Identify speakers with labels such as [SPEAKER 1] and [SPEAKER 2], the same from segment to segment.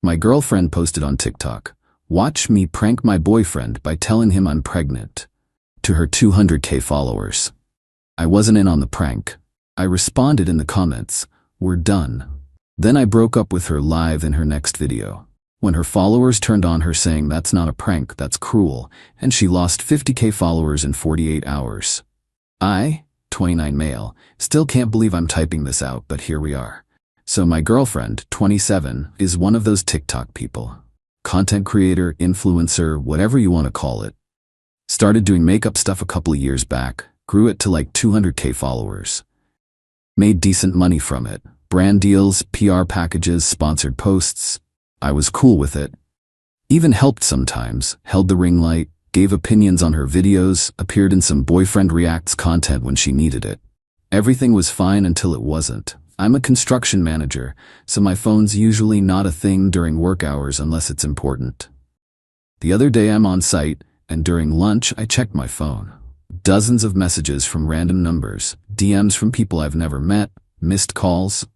[SPEAKER 1] My girlfriend posted on TikTok, "Watch me prank my boyfriend by telling him I'm pregnant," to her 200K followers. I wasn't in on the prank. I responded in the comments, "We're done." Then I broke up with her live in her next video. When her followers turned on her saying that's not a prank, that's cruel, and she lost 50K followers in 48 hours. I, 29 male, still can't believe I'm typing this out, but here we are. So my girlfriend, 27, is one of those TikTok people. Content creator, influencer, whatever you want to call it. Started doing makeup stuff a couple of years back, grew it to like 200K followers. Made decent money from it. Brand deals, PR packages, sponsored posts. I was cool with it. Even helped sometimes, held the ring light, gave opinions on her videos, appeared in some boyfriend reacts content when she needed it. Everything was fine until it wasn't. I'm a construction manager, so my phone's usually not a thing during work hours unless it's important. The other day I'm on site, and during lunch I checked my phone. Dozens of messages from random numbers, DMs from people I've never met, missed calls,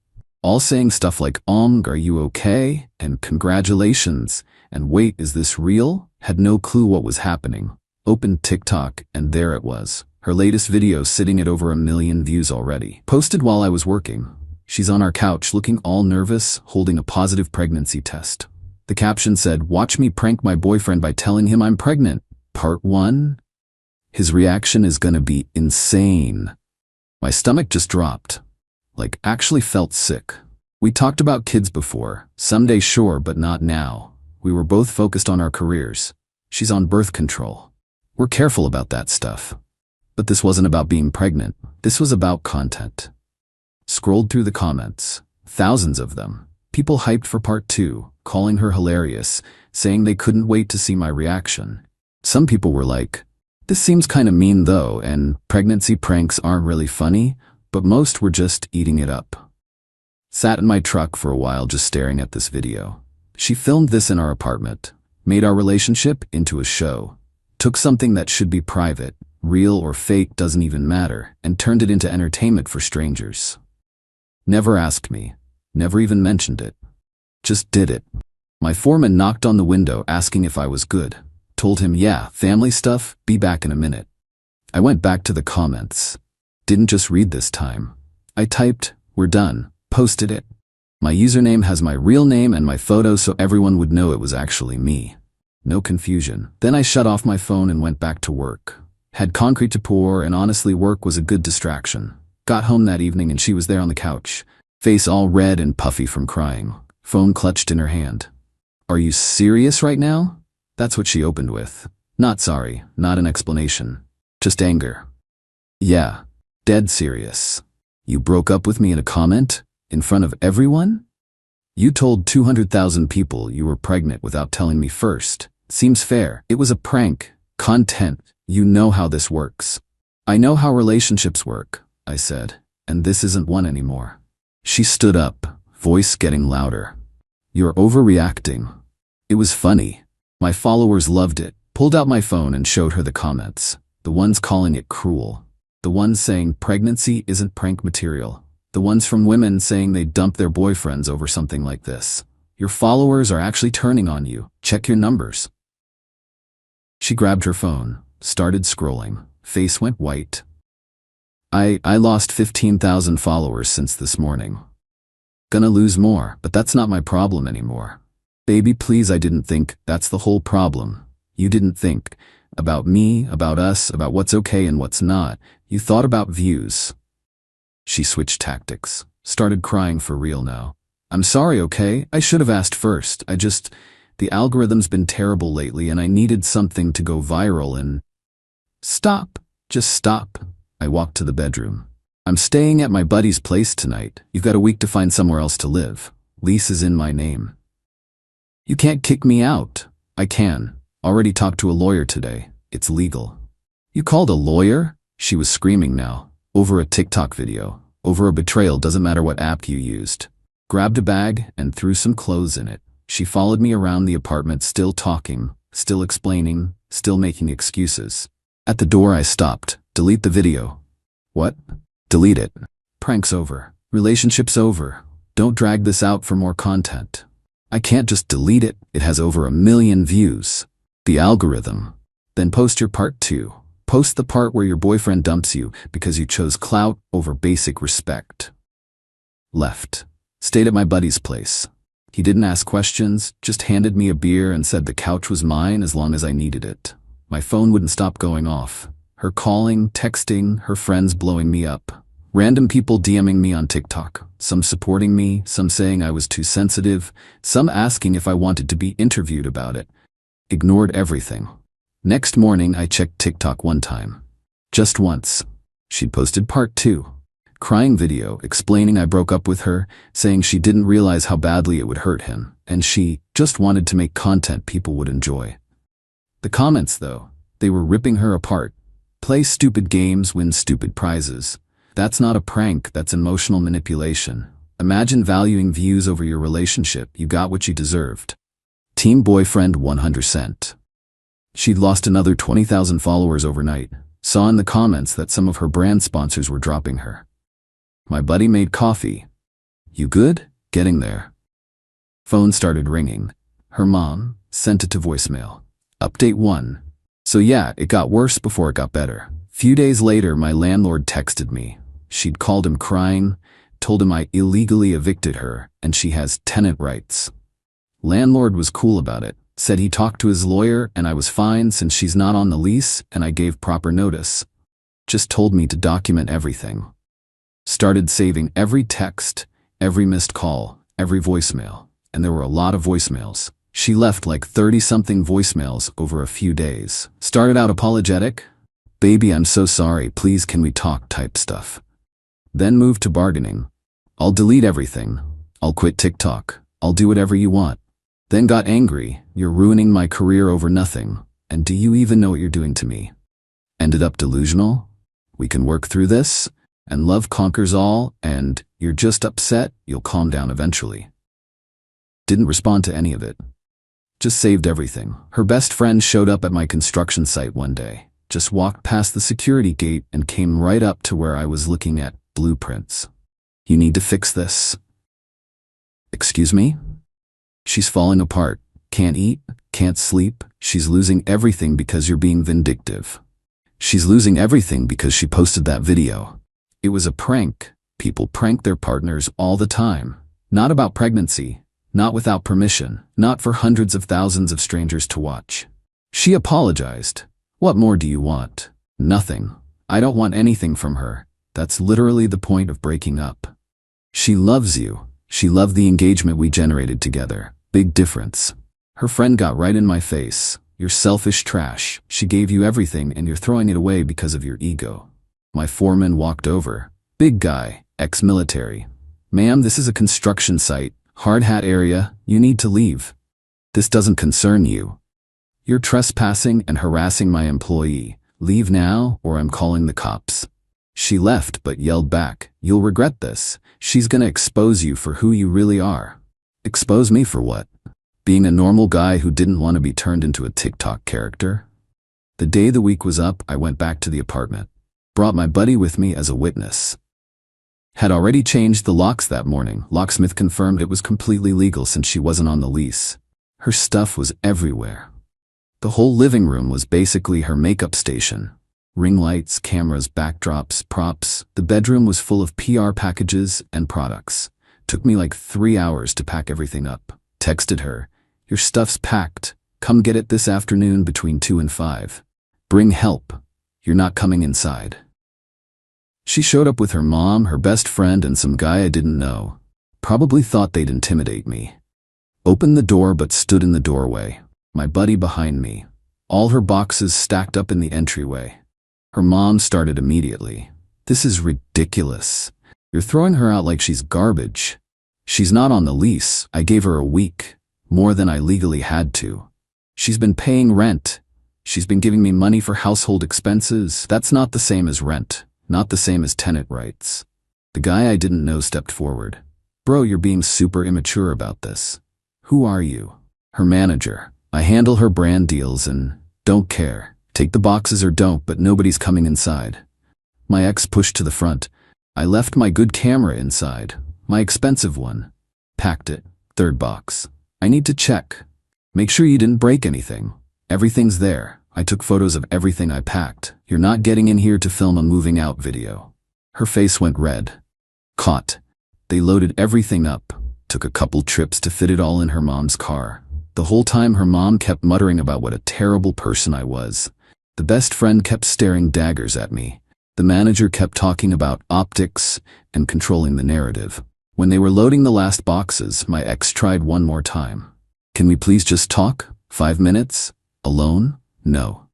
[SPEAKER 1] all saying stuff like, are you okay? And congratulations. And wait, is this real? Had no clue what was happening. Opened TikTok, and there it was. Her latest video sitting at over 1 million views already. Posted while I was working. She's on our couch looking all nervous, holding a positive pregnancy test. The caption said, "Watch me prank my boyfriend by telling him I'm pregnant. Part 1. His reaction is gonna be insane." My stomach just dropped. Like, actually felt sick. We talked about kids before. Someday sure, but not now. We were both focused on our careers. She's on birth control. We're careful about that stuff. But this wasn't about being pregnant. This was about content. Scrolled through the comments. Thousands of them. People hyped for part 2, calling her hilarious, saying they couldn't wait to see my reaction. Some people were like, "This seems kinda mean though, and pregnancy pranks aren't really funny," but most were just eating it up. Sat in my truck for a while just staring at this video. She filmed this in our apartment, made our relationship into a show, took something that should be private, real or fake doesn't even matter, and turned it into entertainment for strangers. Never asked me, never even mentioned it. Just did it. My foreman knocked on the window asking if I was good. Told him, "Yeah, family stuff, be back in a minute." I went back to the comments. Didn't just read this time. I typed, "We're done," posted it. My username has my real name and my photo so everyone would know it was actually me. No confusion. Then I shut off my phone and went back to work. Had concrete to pour, and honestly work was a good distraction. Got home that evening and she was there on the couch, face all red and puffy from crying, phone clutched in her hand. "Are you serious right now?" That's what she opened with. Not sorry, not an explanation. Just anger. "Yeah. Dead serious. You broke up with me in a comment? In front of everyone? You told 200,000 people you were pregnant without telling me first. Seems fair. It was a prank. Content. You know how this works." "I know how relationships work," I said, "and this isn't one anymore." She stood up, voice getting louder. "You're overreacting." It was funny. My followers loved it. Pulled out my phone and showed her the comments. The ones calling it cruel. The ones saying pregnancy isn't prank material. The ones from women saying they dump their boyfriends over something like this. Your followers are actually turning on you. Check your numbers. She grabbed her phone, started scrolling. Face went white. I lost 15,000 followers since this morning. Gonna lose more, but that's not my problem anymore. Baby, please, I didn't think that's the whole problem. You didn't think about me, about us, about what's okay and what's not. You thought about views. She switched tactics, started crying for real now. "I'm sorry, okay? I should have asked first. The algorithm's been terrible lately and I needed something to go viral and..." "Stop. Just stop." I walked to the bedroom. "I'm staying at my buddy's place tonight. You've got a week to find somewhere else to live. Lease is in my name." "You can't kick me out." "I can. Already talked to a lawyer today. It's legal." "You called a lawyer?" She was screaming now. Over a TikTok video. Over a betrayal, doesn't matter what app you used. Grabbed a bag and threw some clothes in it. She followed me around the apartment, still talking, still explaining, still making excuses. At the door I stopped. "Delete the video." "What?" "Delete it. Prank's over. Relationship's over. Don't drag this out for more content." I can't just delete it, it has over 1 million views. The algorithm. Then post your part 2. Post the part where your boyfriend dumps you because you chose clout over basic respect. Left. Stayed at my buddy's place. He didn't ask questions, just handed me a beer and said the couch was mine as long as I needed it. My phone wouldn't stop going off. Her calling, texting, her friends blowing me up. Random people DMing me on TikTok, some supporting me, some saying I was too sensitive, some asking if I wanted to be interviewed about it. Ignored everything. Next morning I checked TikTok one time. Just once. She'd posted part 2. Crying video explaining I broke up with her, saying she didn't realize how badly it would hurt him, and she just wanted to make content people would enjoy. The comments though, they were ripping her apart. Play stupid games, win stupid prizes. That's not a prank, that's emotional manipulation. Imagine valuing views over your relationship, you got what you deserved. Team boyfriend 100%. She'd lost another 20,000 followers overnight. Saw in the comments that some of her brand sponsors were dropping her. My buddy made coffee. You good? Getting there. Phone started ringing. Her mom sent it to voicemail. Update 1. So yeah, it got worse before it got better. Few days later, my landlord texted me. She'd called him crying, told him I illegally evicted her, and she has tenant rights. Landlord was cool about it, said he talked to his lawyer and I was fine since she's not on the lease and I gave proper notice. Just told me to document everything. Started saving every text, every missed call, every voicemail, and there were a lot of voicemails. She left like 30-something voicemails over a few days. Started out apologetic, baby I'm so sorry, please can we talk type stuff. Then moved to bargaining. I'll delete everything. I'll quit TikTok. I'll do whatever you want. Then got angry, you're ruining my career over nothing, and do you even know what you're doing to me? Ended up delusional? We can work through this, and love conquers all, and you're just upset, you'll calm down eventually. Didn't respond to any of it. Just saved everything. Her best friend showed up at my construction site one day, just walked past the security gate and came right up to where I was looking at blueprints. You need to fix this. Excuse me? She's falling apart. Can't eat, can't sleep. She's losing everything because you're being vindictive. She's losing everything because she posted that video. It was a prank. People prank their partners all the time. Not about pregnancy. Not without permission. Not for hundreds of thousands of strangers to watch. She apologized. What more do you want? Nothing. I don't want anything from her. That's literally the point of breaking up. She loves you. She loved the engagement we generated together. Big difference. Her friend got right in my face. You're selfish trash. She gave you everything and you're throwing it away because of your ego. My foreman walked over. Big guy, ex-military. Ma'am, this is a construction site. Hard hat area. You need to leave. This doesn't concern you. You're trespassing and harassing my employee. Leave now or I'm calling the cops. She left but yelled back, you'll regret this. She's gonna expose you for who you really are. Expose me for what? Being a normal guy who didn't want to be turned into a TikTok character? The day the week was up, I went back to the apartment. Brought my buddy with me as a witness. Had already changed the locks that morning. Locksmith confirmed it was completely legal since she wasn't on the lease. Her stuff was everywhere. The whole living room was basically her makeup station. Ring lights, cameras, backdrops, props. The bedroom was full of PR packages and products. Took me like 3 hours to pack everything up. Texted her, your stuff's packed. Come get it this afternoon between 2 and 5. Bring help. You're not coming inside. She showed up with her mom, her best friend, and some guy I didn't know. Probably thought they'd intimidate me. Opened the door but stood in the doorway. My buddy behind me. All her boxes stacked up in the entryway. Her mom started immediately. This is ridiculous. You're throwing her out like she's garbage. She's not on the lease. I gave her a week. More than I legally had to. She's been paying rent. She's been giving me money for household expenses. That's not the same as rent. Not the same as tenant rights. The guy I didn't know stepped forward. Bro, you're being super immature about this. Who are you? Her manager. I handle her brand deals and don't care. Take the boxes or don't, but nobody's coming inside. My ex pushed to the front. I left my good camera inside. My expensive one. Packed it. 3rd box. I need to check. Make sure you didn't break anything. Everything's there. I took photos of everything I packed. You're not getting in here to film a moving out video. Her face went red. Caught. They loaded everything up. Took a couple trips to fit it all in her mom's car. The whole time her mom kept muttering about what a terrible person I was. The best friend kept staring daggers at me. The manager kept talking about optics and controlling the narrative. When they were loading the last boxes, my ex tried one more time. Can we please just talk? 5 minutes? Alone? No.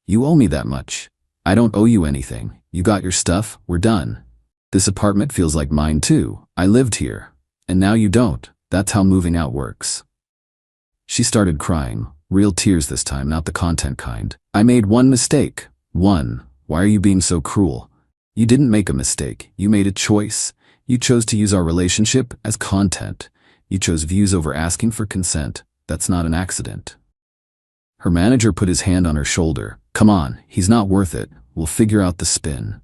[SPEAKER 1] You owe me that much. I don't owe you anything. You got your stuff, we're done. This apartment feels like mine too. I lived here. And now you don't. That's how moving out works. She started crying. Real tears this time, not the content kind. I made one mistake. One. Why are you being so cruel? You didn't make a mistake. You made a choice. You chose to use our relationship as content. You chose views over asking for consent. That's not an accident. Her manager put his hand on her shoulder. Come on, he's not worth it. We'll figure out the spin.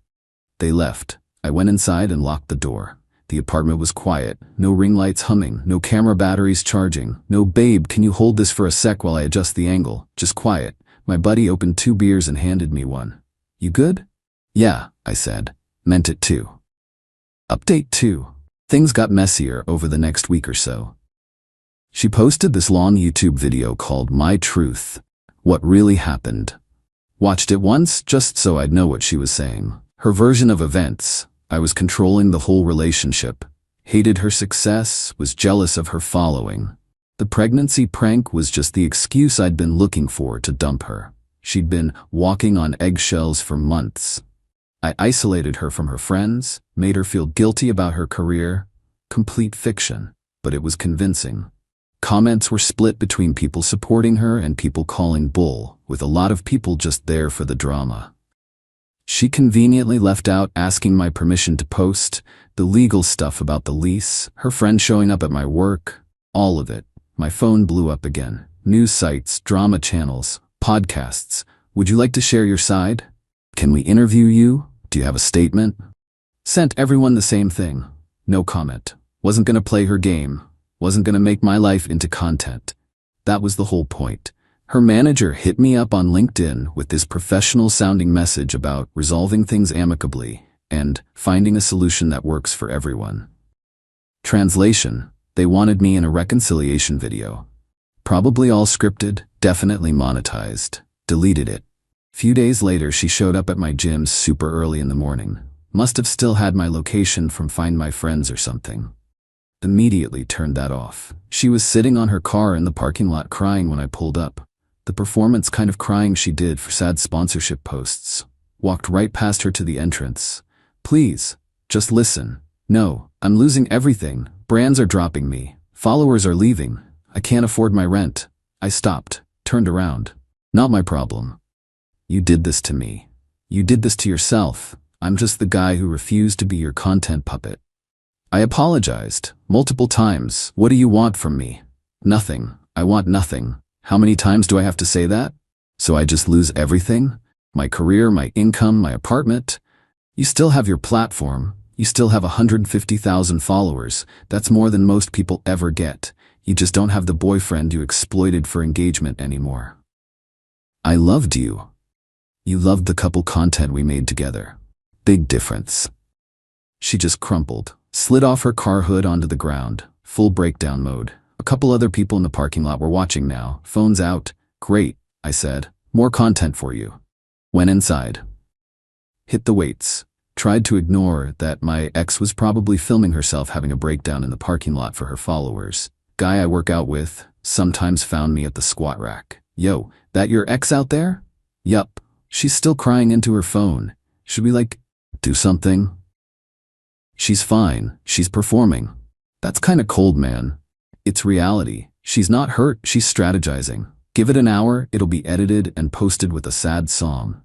[SPEAKER 1] They left. I went inside and locked the door. The apartment was quiet. No ring lights humming. No camera batteries charging. No babe, can you hold this for a sec while I adjust the angle? Just quiet. My buddy opened 2 beers and handed me one. You good? Yeah, I said. Meant it too. Update 2. Things got messier over the next week or so. She posted this long YouTube video called My Truth. What really happened. Watched it once just so I'd know what she was saying. Her version of events. I was controlling the whole relationship. Hated her success, was jealous of her following. The pregnancy prank was just the excuse I'd been looking for to dump her. She'd been walking on eggshells for months. I isolated her from her friends, made her feel guilty about her career. Complete fiction, but it was convincing. Comments were split between people supporting her and people calling bull, with a lot of people just there for the drama. She conveniently left out asking my permission to post, the legal stuff about the lease, her friend showing up at my work, all of it. My phone blew up again. News sites, drama channels, podcasts. Would you like to share your side? Can we interview you? Do you have a statement? Sent everyone the same thing. No comment. Wasn't gonna play her game. Wasn't gonna make my life into content. That was the whole point. Her manager hit me up on LinkedIn with this professional-sounding message about resolving things amicably and finding a solution that works for everyone. Translation: they wanted me in a reconciliation video. Probably all scripted, definitely monetized. Deleted it. Few days later, she showed up at my gym super early in the morning. Must have still had my location from Find My Friends or something. Immediately turned that off. She was sitting on her car in the parking lot crying when I pulled up. The performance kind of crying she did for sad sponsorship posts. Walked right past her to the entrance. Please, just listen. No, I'm losing everything. Brands are dropping me. Followers are leaving. I can't afford my rent. I stopped, turned around. Not my problem. You did this to me. You did this to yourself. I'm just the guy who refused to be your content puppet. I apologized multiple times. What do you want from me? Nothing. I want nothing. How many times do I have to say that? So I just lose everything? My career, my income, my apartment? You still have your platform. You still have 150,000 followers. That's more than most people ever get. You just don't have the boyfriend you exploited for engagement anymore. I loved you. You loved the couple content we made together. Big difference. She just crumpled, slid off her car hood onto the ground, full breakdown mode. A couple other people in the parking lot were watching now, phones out. Great, I said. More content for you. Went inside. Hit the weights. Tried to ignore that my ex was probably filming herself having a breakdown in the parking lot for her followers. Guy I work out with sometimes found me at the squat rack. Yo, that your ex out there? Yup. She's still crying into her phone. Should we do something? She's fine. She's performing. That's kinda cold, man. It's reality. She's not hurt, she's strategizing. Give it an hour, it'll be edited and posted with a sad song.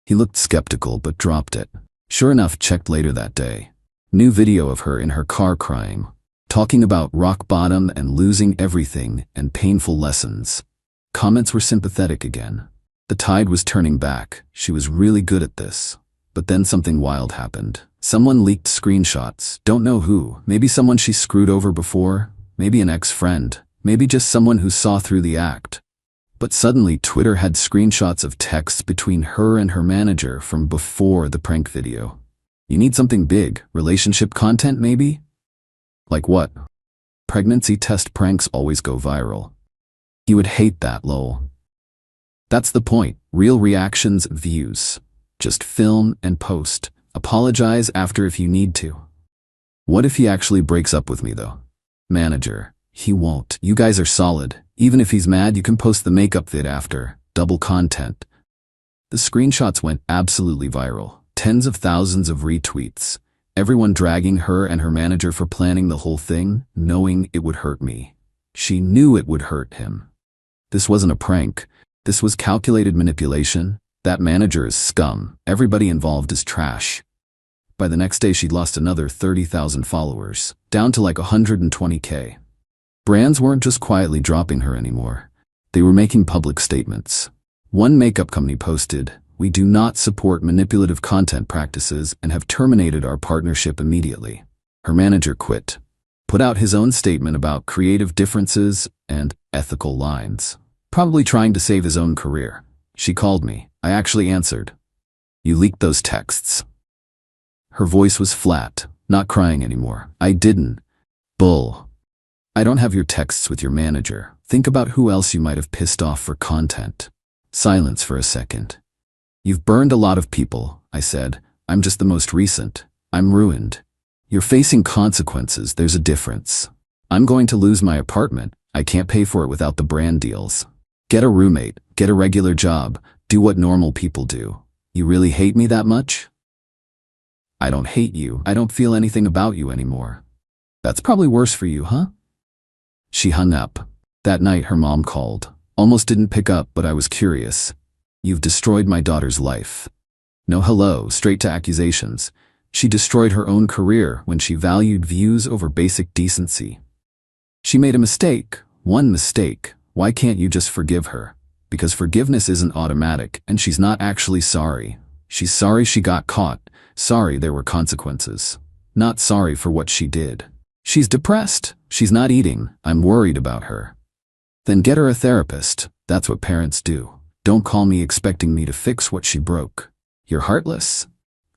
[SPEAKER 1] He looked skeptical but dropped it. Sure enough, checked later that day. New video of her in her car crying. Talking about rock bottom and losing everything and painful lessons. Comments were sympathetic again. The tide was turning back. She was really good at this. But then something wild happened. Someone leaked screenshots. Don't know who. Maybe someone she screwed over before. Maybe an ex-friend. Maybe just someone who saw through the act. But suddenly Twitter had screenshots of texts between her and her manager from before the prank video. You need something big, relationship content maybe? Like what? Pregnancy test pranks always go viral. You would hate that, lol. That's the point. Real reactions, views. Just film and post. Apologize after if you need to. What if he actually breaks up with me though? Manager. He won't. You guys are solid. Even if he's mad, you can post the makeup vid after. Double content. The screenshots went absolutely viral. Tens of thousands of retweets. Everyone dragging her and her manager for planning the whole thing, knowing it would hurt me. She knew it would hurt him. This wasn't a prank. This was calculated manipulation. That manager is scum. Everybody involved is trash. By the next day, she'd lost another 30,000 followers, down to like 120K. Brands weren't just quietly dropping her anymore. They were making public statements. One makeup company posted, "We do not support manipulative content practices and have terminated our partnership immediately." Her manager quit, put out his own statement about creative differences and ethical lines, probably trying to save his own career. She called me. I actually answered. "You leaked those texts." Her voice was flat, not crying anymore. "I didn't. Bull. I don't have your texts with your manager. Think about who else you might have pissed off for content." Silence for a second. "You've burned a lot of people," I said. "I'm just the most recent. I'm ruined. You're facing consequences. There's a difference. I'm going to lose my apartment. I can't pay for it without the brand deals. Get a roommate. Get a regular job. Do what normal people do. You really hate me that much?" "I don't hate you. I don't feel anything about you anymore." "That's probably worse for you, huh?" She hung up. That night her mom called. Almost didn't pick up, but I was curious. "You've destroyed my daughter's life." No hello, straight to accusations. She destroyed her own career when she valued views over basic decency. She made a mistake, one mistake. Why can't you just forgive her? Because forgiveness isn't automatic, and she's not actually sorry. She's sorry she got caught, sorry there were consequences. Not sorry for what she did. She's depressed. She's not eating. I'm worried about her. Then get her a therapist. That's what parents do. Don't call me expecting me to fix what she broke. You're heartless.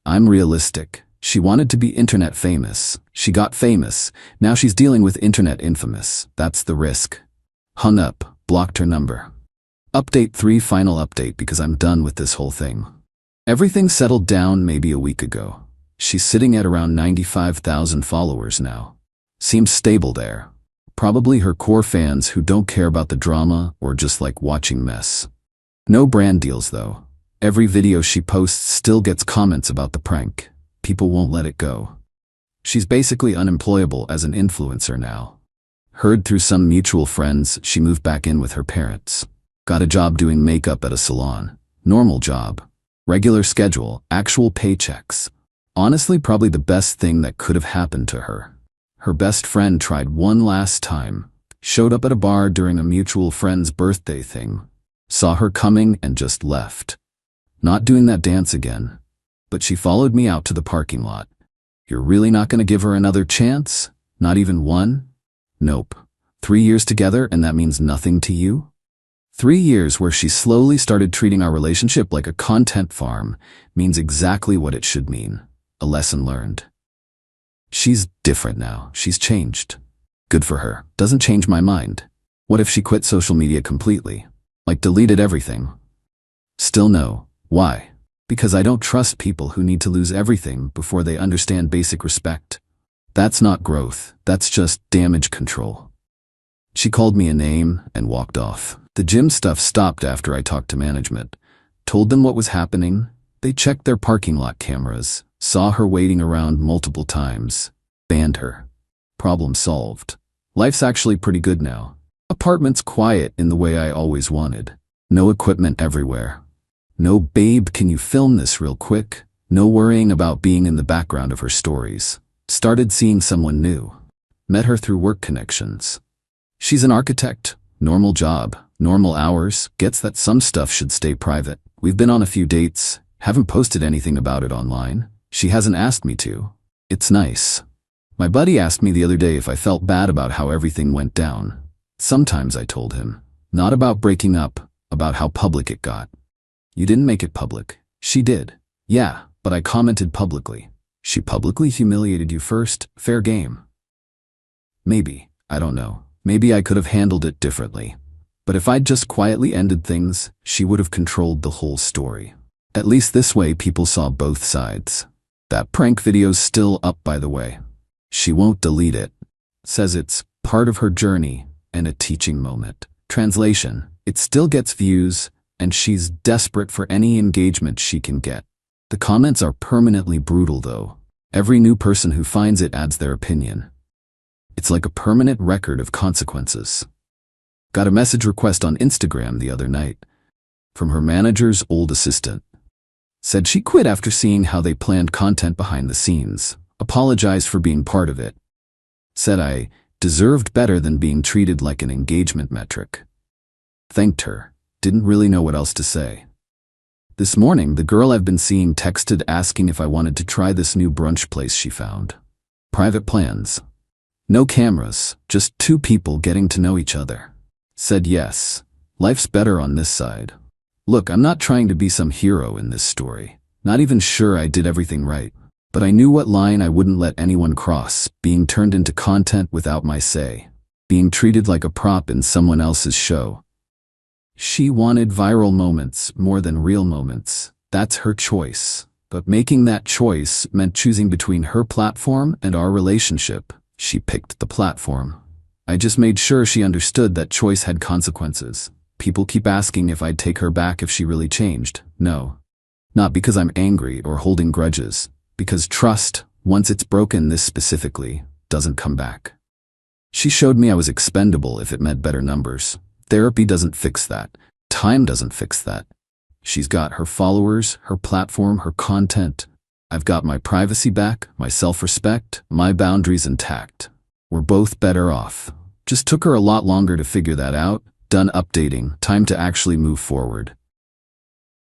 [SPEAKER 1] I'm realistic. She wanted to be internet famous. She got famous. Now she's dealing with internet infamous. That's the risk. Hung up. Blocked her number. Update 3 final update because I'm done with this whole thing. Everything settled down maybe a week ago. She's sitting at around 95,000 followers now. Seems stable there. Probably her core fans who don't care about the drama or just like watching mess. No brand deals though. Every video she posts still gets comments about the prank. People won't let it go. She's basically unemployable as an influencer now. Heard through some mutual friends she moved back in with her parents. Got a job doing makeup at a salon. Normal job. Regular schedule, actual paychecks. Honestly, probably the best thing that could have happened to her. Her best friend tried one last time. Showed up at a bar during a mutual friend's birthday thing. Saw her coming and just left. Not doing that dance again. But she followed me out to the parking lot. You're really not gonna give her another chance? Not even one? Nope. 3 years together and that means nothing to you? 3 years where she slowly started treating our relationship like a content farm means exactly what it should mean. A lesson learned. She's different now. She's changed. Good for her. Doesn't change my mind. What if she quit social media completely? Like deleted everything? Still no. Why? Because I don't trust people who need to lose everything before they understand basic respect. That's not growth. That's just damage control. She called me a name and walked off. The gym stuff stopped after I talked to management. Told them what was happening. They checked their parking lot cameras. Saw her waiting around multiple times. Banned her. Problem solved. Life's actually pretty good now. Apartment's quiet in the way I always wanted. No equipment everywhere. No "babe, can you film this real quick?" No worrying about being in the background of her stories. Started seeing someone new. Met her through work connections. She's an architect. Normal job. Normal hours. Gets that some stuff should stay private. We've been on a few dates. Haven't posted anything about it online. She hasn't asked me to. It's nice. My buddy asked me the other day if I felt bad about how everything went down. Sometimes, I told him. Not about breaking up, about how public it got. You didn't make it public. She did. Yeah, but I commented publicly. She publicly humiliated you first? Fair game. Maybe. I don't know. Maybe I could have handled it differently. But if I'd just quietly ended things, she would have controlled the whole story. At least this way people saw both sides. That prank video's still up, by the way. She won't delete it. Says it's part of her journey and a teaching moment. Translation: it still gets views, and she's desperate for any engagement she can get. The comments are permanently brutal, though. Every new person who finds it adds their opinion. It's like a permanent record of consequences. Got a message request on Instagram the other night from her manager's old assistant. Said she quit after seeing how they planned content behind the scenes. Apologized for being part of it. Said I deserved better than being treated like an engagement metric. Thanked her. Didn't really know what else to say. This morning, the girl I've been seeing texted asking if I wanted to try this new brunch place she found. Private plans. No cameras, just two people getting to know each other. Said yes. Life's better on this side. Look, I'm not trying to be some hero in this story. Not even sure I did everything right. But I knew what line I wouldn't let anyone cross, being turned into content without my say. Being treated like a prop in someone else's show. She wanted viral moments more than real moments. That's her choice. But making that choice meant choosing between her platform and our relationship. She picked the platform. I just made sure she understood that choice had consequences. People keep asking if I'd take her back if she really changed. No. Not because I'm angry or holding grudges. Because trust, once it's broken this specifically, doesn't come back. She showed me I was expendable if it meant better numbers. Therapy doesn't fix that. Time doesn't fix that. She's got her followers, her platform, her content. I've got my privacy back, my self-respect, my boundaries intact. We're both better off. Just took her a lot longer to figure that out. Done updating. Time to actually move forward.